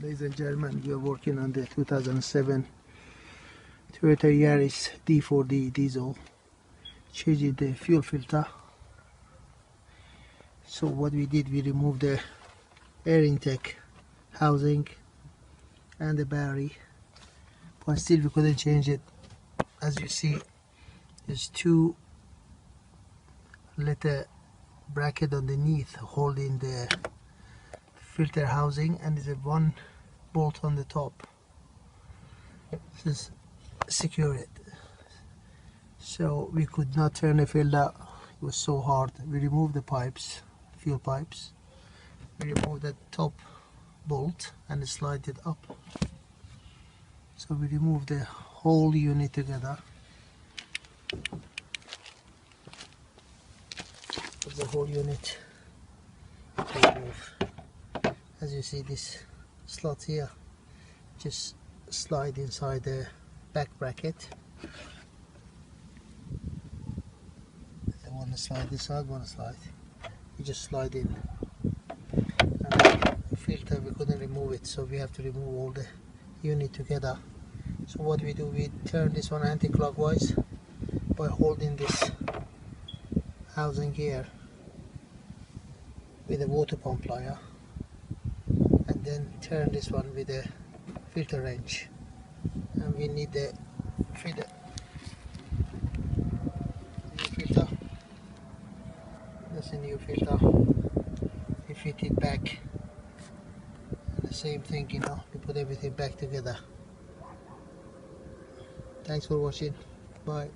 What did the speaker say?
Ladies and gentlemen, we are working on the 2007 Toyota Yaris D4D diesel, changing the fuel filter. So what we did, we removed the air intake housing and the battery, but still we couldn't change it. As you see, there's two little bracket underneath holding the filter housing, and there's one bolt on the top. This is secure it. So we could not turn the filter. It was so hard. We removed the pipes, fuel pipes. We removed the top bolt and slide it up. So we removed the whole unit together. The whole unit remove. As you see, this slot here, just slide inside the back bracket. I want to slide this side, want to slide. You just slide in. And the filter, we couldn't remove it, so we have to remove all the unit together. So what we do, we turn this one anti-clockwise by holding this housing here with a water pump plier, and then turn this one with a filter wrench. And we need the filter. That's a new filter. We fit it back, and the same thing, you know, we put everything back together. Thanks for watching. Bye.